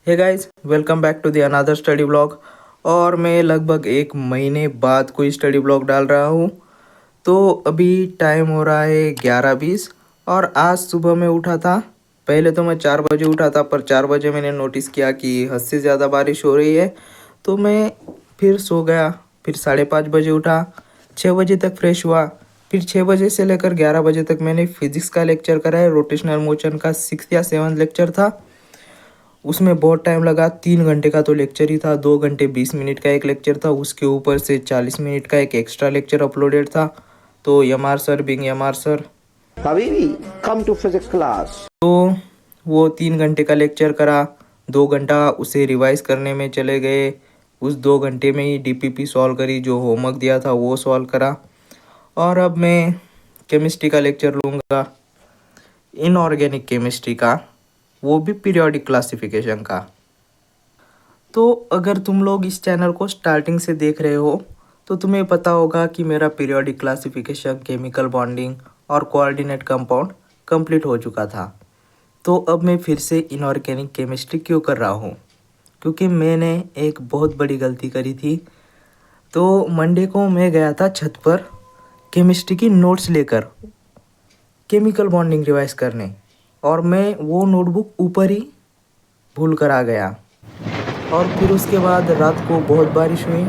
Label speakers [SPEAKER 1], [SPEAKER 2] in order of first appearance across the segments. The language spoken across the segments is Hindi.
[SPEAKER 1] Hey guys, welcome back to the another study blog. और मैं लगभग एक महीने बाद कोई स्टडी ब्लॉग डाल रहा हूँ। तो अभी टाइम हो रहा है 11:20 और आज सुबह मैं उठा था। पहले तो मैं 4 बजे उठा था, पर 4 बजे मैंने नोटिस किया कि हद से ज़्यादा बारिश हो रही है। तो मैं फिर सो गया। फिर 5:30 बजे उठा, 6 बजे तक फ्रेश हुआ। फिर 6 बजे से लेकर 11 बजे तक मैंने फिजिक्स का लेक्चर करा है। रोटेशनल मोशन का 6th या 7th लेक्चर था। उसमें बहुत टाइम लगा, 3 घंटे का तो लेक्चर ही था। 2 घंटे 20 मिनट का एक लेक्चर था, उसके ऊपर से 40 मिनट का एक एक्स्ट्रा लेक्चर अपलोडेड था। तो यमार सर बिंग यमार sir,
[SPEAKER 2] Habibi, come to physics class.
[SPEAKER 1] तो वो 3 घंटे का लेक्चर करा। 2 घंटा उसे रिवाइज करने में चले गए। उस 2 घंटे में ही डीपीपी सॉल्व करी, जो होमवर्क दिया था वो सॉल्व करा। और अब मैं केमिस्ट्री का लेक्चर लूँगा, इनऑर्गेनिक केमिस्ट्री का, वो भी पीरियोडिक क्लासिफिकेशन का। तो अगर तुम लोग इस चैनल को स्टार्टिंग से देख रहे हो तो तुम्हें पता होगा कि मेरा पीरियोडिक क्लासिफिकेशन, केमिकल बॉन्डिंग और कोऑर्डिनेट कंपाउंड कंप्लीट हो चुका था। तो अब मैं फिर से इनऑर्गेनिक केमिस्ट्री क्यों कर रहा हूँ? क्योंकि मैंने एक बहुत बड़ी गलती करी थी। तो मंडे को मैं गया था छत पर केमिस्ट्री की नोट्स लेकर केमिकल बॉन्डिंग रिवाइज करने, और मैं वो नोटबुक ऊपर ही भूल कर आ गया। और फिर उसके बाद रात को बहुत बारिश हुई।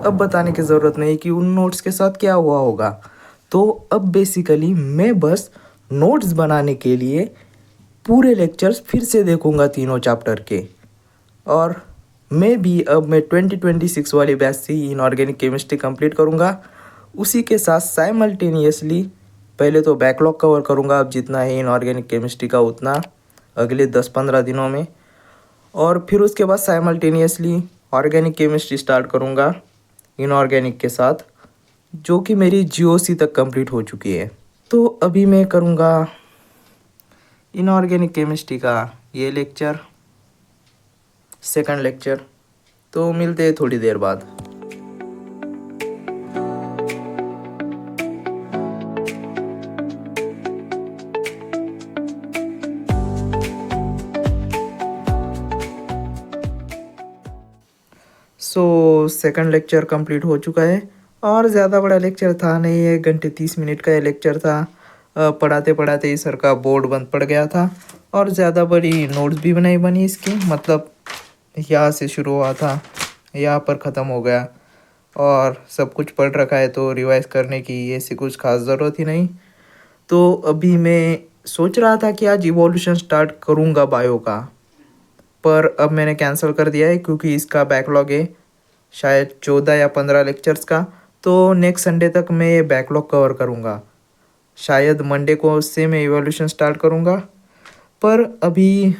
[SPEAKER 1] अब बताने की ज़रूरत नहीं कि उन नोट्स के साथ क्या हुआ होगा। तो अब बेसिकली मैं बस नोट्स बनाने के लिए पूरे लेक्चर्स फिर से देखूंगा, तीनों चैप्टर के। और मैं 2026 वाली बैच से ही इनऑर्गेनिक केमिस्ट्री कंप्लीट करूंगा। उसी के साथ साइमल्टेनियसली पहले तो बैकलॉग कवर करूंगा, अब जितना है इनऑर्गेनिक केमिस्ट्री का उतना, अगले 10-15 दिनों में। और फिर उसके बाद साइमल्टेनियसली ऑर्गेनिक केमिस्ट्री स्टार्ट करूँगा इनऑर्गेनिक के साथ, जो कि मेरी जीओसी तक कंप्लीट हो चुकी है। तो अभी मैं करूँगा इनऑर्गेनिक केमिस्ट्री का ये लेक्चर, सेकंड लेक्चर। तो मिलते हैं थोड़ी देर बाद। सेकंड लेक्चर कंप्लीट हो चुका है। और ज़्यादा बड़ा लेक्चर था नहीं, 1 घंटे 30 मिनट का ये लेक्चर था। पढ़ाते पढ़ाते ही सर का बोर्ड बंद पड़ गया था। और ज़्यादा बड़ी नोट्स भी नहीं बनी इसकी, मतलब यहाँ से शुरू हुआ था, यहाँ पर ख़त्म हो गया। और सब कुछ पढ़ रखा है तो रिवाइज करने की ऐसी कुछ खास ज़रूरत ही नहीं। तो अभी मैं सोच रहा था कि आज इवोल्यूशन स्टार्ट करूँगा बायो का, पर अब मैंने कैंसिल कर दिया है क्योंकि इसका बैकलॉग है शायद 14 या 15 लेक्चर्स का। तो नेक्स्ट संडे तक मैं ये बैकलॉग कवर करूँगा। शायद मंडे को उससे मैं इवोल्यूशन स्टार्ट करूँगा। पर अभी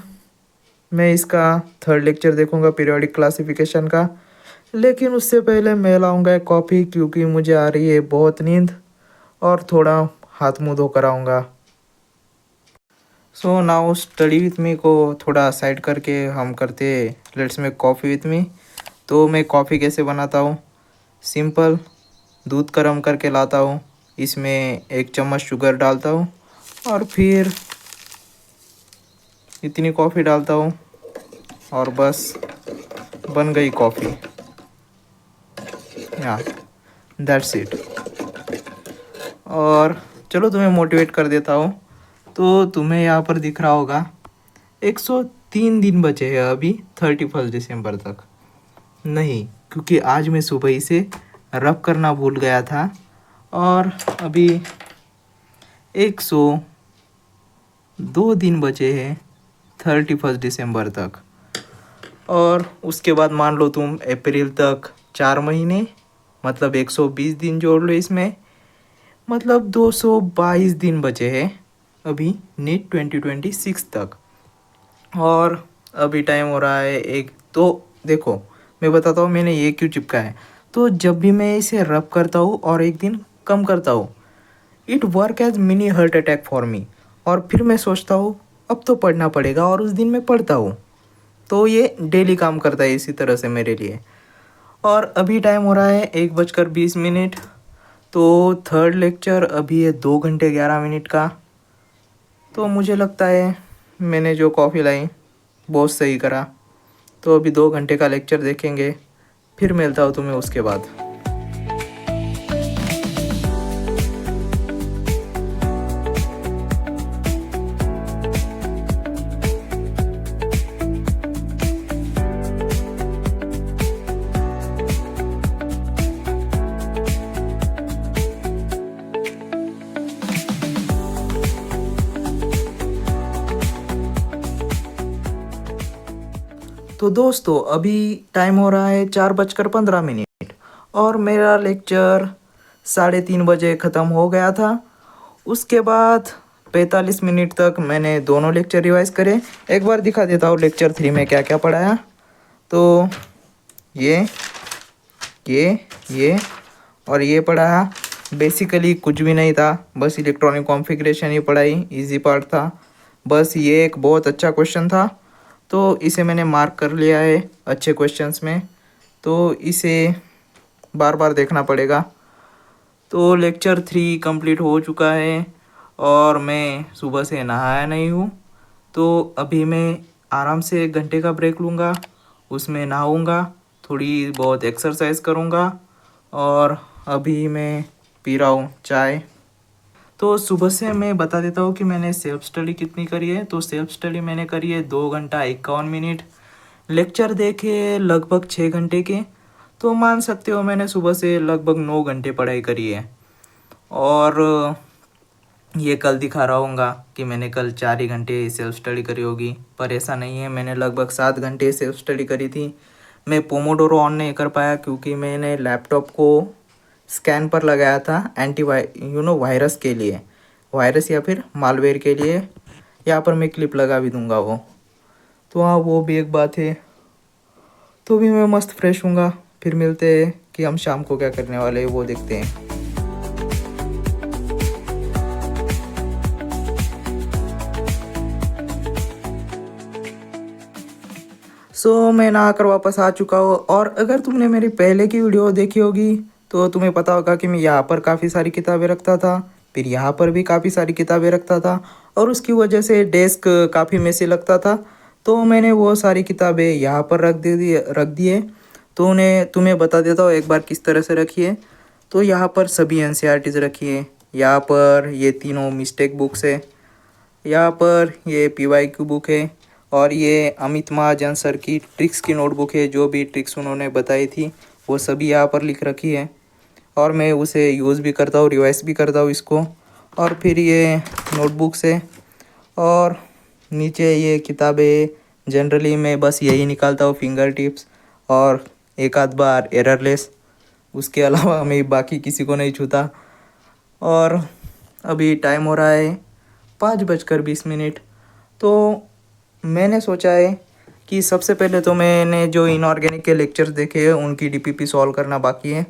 [SPEAKER 1] मैं इसका थर्ड लेक्चर देखूँगा पीरियोडिक क्लासिफिकेशन का। लेकिन उससे पहले मैं लाऊँगा एक कॉफ़ी, क्योंकि मुझे आ रही है बहुत नींद। और थोड़ा हाथ मुँह धोकर आऊँगा। So now study with me को थोड़ा साइड करके हम करते let's make coffee with me. तो मैं कॉफ़ी कैसे बनाता हूँ? सिंपल, दूध गर्म करके लाता हूँ, इसमें 1 चम्मच शुगर डालता हूँ और फिर इतनी कॉफ़ी डालता हूँ और बस बन गई कॉफ़ी। या दैट्स इट। और चलो तुम्हें मोटिवेट कर देता हूँ। तो तुम्हें यहाँ पर दिख रहा होगा 103 दिन बचे हैं अभी 31 दिसंबर तक। नहीं, क्योंकि आज मैं सुबह ही से रब करना भूल गया था। और अभी 102 दिन बचे हैं 31 दिसंबर तक। और उसके बाद मान लो तुम अप्रैल तक 4 महीने, मतलब 120 दिन जोड़ लो इसमें, मतलब 222 दिन बचे हैं अभी नीट 2026 तक। और अभी टाइम हो रहा है एक, तो देखो मैं बताता हूँ मैंने ये क्यों चिपका है। तो जब भी मैं इसे रब करता हूँ और एक दिन कम करता हूँ, it work as mini heart attack for me. और फिर मैं सोचता हूँ अब तो पढ़ना पड़ेगा, और उस दिन मैं पढ़ता हूँ। तो ये डेली काम करता है इसी तरह से मेरे लिए। और अभी टाइम हो रहा है 1:20। तो थर्ड लेक्चर अभी है 2 घंटे 11 मिनट का। तो मुझे लगता है मैंने जो कॉफ़ी लाई बहुत सही करा। तो अभी 2 घंटे का लेक्चर देखेंगे, फिर मिलता हूँ तुम्हें उसके बाद। तो दोस्तों अभी टाइम हो रहा है 4:15 और मेरा लेक्चर 3:30 बजे ख़त्म हो गया था। उसके बाद 45 मिनट तक मैंने दोनों लेक्चर रिवाइज करे। एक बार दिखा देता हूँ लेक्चर 3 में क्या क्या पढ़ाया। तो ये ये और ये पढ़ाया। बेसिकली कुछ भी नहीं था, बस इलेक्ट्रॉनिक कॉन्फ़िगरेशन ही पढ़ाई, इजी पार्ट था। बस ये एक बहुत अच्छा क्वेश्चन था, तो इसे मैंने मार्क कर लिया है अच्छे क्वेश्चंस में, तो इसे बार बार देखना पड़ेगा। तो लेक्चर 3 कंप्लीट हो चुका है और मैं सुबह से नहाया नहीं हूँ। तो अभी मैं आराम से 1 घंटे का ब्रेक लूँगा, उसमें नहाऊँगा, थोड़ी बहुत एक्सरसाइज करूँगा और अभी मैं पी रहा हूँ चाय। तो सुबह से मैं बता देता हूँ कि मैंने सेल्फ स्टडी कितनी करी है। तो सेल्फ स्टडी मैंने करी है 2 घंटा 51 मिनट। लेक्चर देखे लगभग 6 घंटे के। तो मान सकते हो मैंने सुबह से लगभग 9 घंटे पढ़ाई करी है। और ये कल दिखा रहा हूँगा कि मैंने कल 4 ही घंटे सेल्फ स्टडी करी होगी, पर ऐसा नहीं है, मैंने लगभग 7 घंटे सेल्फ स्टडी करी थी। मैं पोमोडोरो ऑन नहीं कर पाया क्योंकि मैंने लैपटॉप को स्कैन पर लगाया था वायरस के लिए, वायरस या फिर मालवेयर के लिए। यहाँ पर मैं क्लिप लगा भी दूंगा वो। तो हाँ, वो भी एक बात है। तो भी मैं मस्त फ्रेश हूँगा। फिर मिलते हैं कि हम शाम को क्या करने वाले हैं वो देखते हैं। मैं नहाकर वापस आ चुका हूँ। और अगर तुमने मेरी पहले की वीडियो देखी होगी तो तुम्हें पता होगा कि मैं यहाँ पर काफ़ी सारी किताबें रखता था, फिर यहाँ पर भी काफ़ी सारी किताबें रखता था और उसकी वजह से डेस्क काफ़ी मेसी लगता था। तो मैंने वो सारी किताबें यहाँ पर रख दिए। तो उन्हें तुम्हें बता देता हूँ एक बार किस तरह से रखिए। तो यहाँ पर सभी NCERTs रखिए। यहाँ पर ये तीनों मिस्टेक बुक्स है, यहाँ पर ये PYQ बुक है और ये अमित महाजन सर की ट्रिक्स की नोटबुक है। जो भी ट्रिक्स उन्होंने बताई थी वो सभी यहाँ पर लिख रखी है और मैं उसे यूज़ भी करता हूँ, रिवाइज भी करता हूँ इसको। और फिर ये नोटबुक्स है और नीचे ये किताबें। जनरली मैं बस यही निकालता हूँ, फिंगर टिप्स और एक आध बार एररलेस। उसके अलावा मैं बाकी किसी को नहीं छूता। और अभी टाइम हो रहा है 5:20। तो मैंने सोचा है कि सबसे पहले तो मैंने जो इनऑर्गेनिक के लेक्चर्स देखे हैं उनकी DPP सॉल्व करना बाकी है।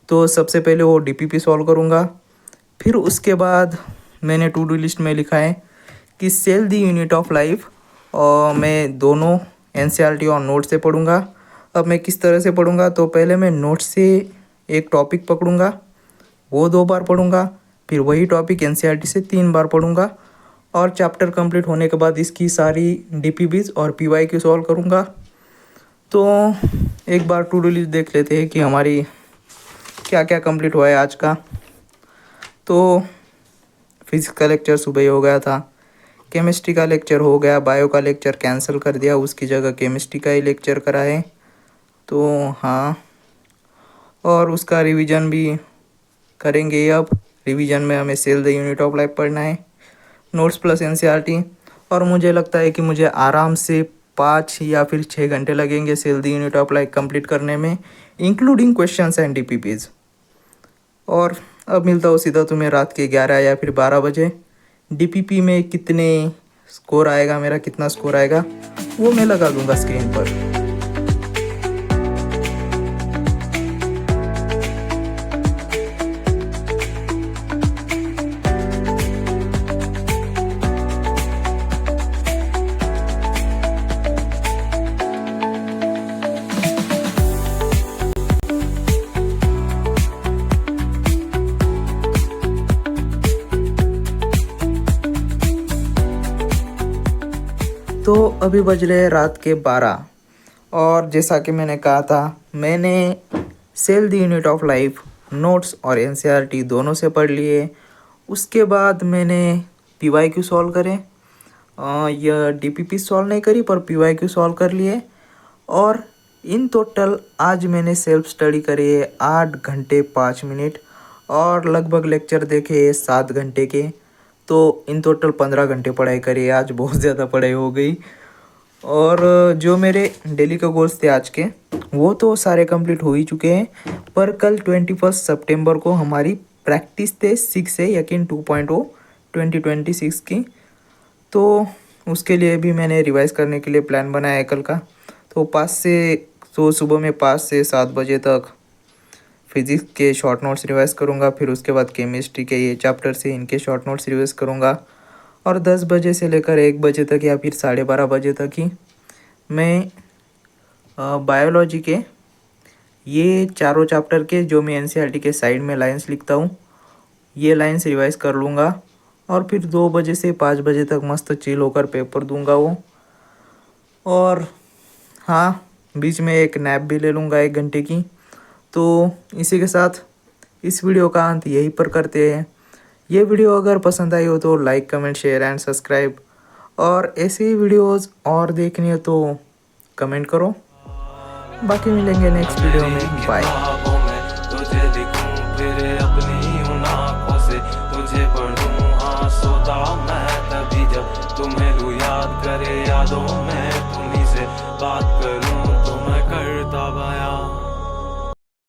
[SPEAKER 1] तो सबसे पहले वो DPP सॉल्व करूँगा। फिर उसके बाद मैंने टू डू लिस्ट में लिखा है कि cell the unit of life, और मैं दोनों NCERT और नोट से पढ़ूँगा। अब मैं किस तरह से पढ़ूँगा, तो पहले मैं नोट से एक टॉपिक पकड़ूँगा, वो 2 बार पढ़ूँगा, फिर वही टॉपिक NCERT से 3 बार पढ़ूँगा और चैप्टर कंप्लीट होने के बाद इसकी सारी DPPs और PYQ सॉल्व करूँगा। तो एक बार टू डू लिस्ट देख लेते हैं कि हमारी क्या क्या कंप्लीट हुआ है आज का। तो फिजिक्स का लेक्चर सुबह ही हो गया था, केमिस्ट्री का लेक्चर हो गया, बायो का लेक्चर कैंसिल कर दिया, उसकी जगह केमिस्ट्री का ही लेक्चर करा है। तो हाँ, और उसका रिवीजन भी करेंगे। अब रिवीजन में हमें cell the unit of life पढ़ना है, नोट्स प्लस NCERT। और मुझे लगता है कि मुझे आराम से 5 या फिर 6 घंटे लगेंगे cell the unit of life complete करने में, इंक्लूडिंग क्वेश्चंस एंड DPPs। और अब मिलता हूँ सीधा तुम्हें रात के 11 या फिर 12 बजे। DPP में कितने स्कोर आएगा, मेरा कितना स्कोर आएगा वो मैं लगा दूंगा स्क्रीन पर। तो अभी बज रहे हैं रात के 12 और जैसा कि मैंने कहा था, मैंने cell the unit of life notes और एनसीईआरटी दोनों से पढ़ लिए। उसके बाद मैंने पीवाईक्यू सॉल्व करे, यह डीपीपी सॉल्व नहीं करी पर पीवाईक्यू सॉल्व कर लिए। और इन टोटल आज मैंने सेल्फ स्टडी करी है 8 घंटे 5 मिनट और लगभग लेक्चर देखे 7 घंटे के, तो इन टोटल 15 घंटे पढ़ाई करी है। आज बहुत ज़्यादा पढ़ाई हो गई। और जो मेरे डेली के गोल्स थे आज के, वो तो सारे कंप्लीट हो ही चुके हैं, पर कल 21 सितंबर को हमारी प्रैक्टिस थे 6 से यकीन 2.0 2026 की, तो उसके लिए भी मैंने रिवाइज करने के लिए प्लान बनाया है कल का। तो सुबह में 5 से 7 बजे तक फिज़िक्स के शॉर्ट नोट्स रिवाइज करूँगा, फिर उसके बाद केमिस्ट्री के ये चैप्टर से इनके शॉर्ट नोट्स रिवाइज करूँगा। और 10 बजे से लेकर 1 बजे तक या फिर 12:30 बजे तक ही मैं बायोलॉजी के ये चारों चैप्टर के जो मैं एनसीईआरटी के साइड में लाइंस लिखता हूँ, ये लाइंस रिवाइज कर लूँगा। और फिर 2 बजे से 5 बजे तक मस्त चिल होकर पेपर दूंगा वो। और हाँ, बीच में एक नैप भी ले लूँगा 1 घंटे की। तो इसी के साथ इस वीडियो का अंत यहीं पर करते हैं। ये वीडियो अगर पसंद आई हो तो like comment share and subscribe, और ऐसी ही वीडियोज़ और देखनी हो तो कमेंट करो। बाकी मिलेंगे नेक्स्ट वीडियो में। बाय।
[SPEAKER 3] तुझे दिखूं फिर अपनी उन आँखों से, तुझे पढ़ूं हाँ सोता मैं तभी जब तुम्हें लूं याद करे यादों में तुम्हीं से बात करूं।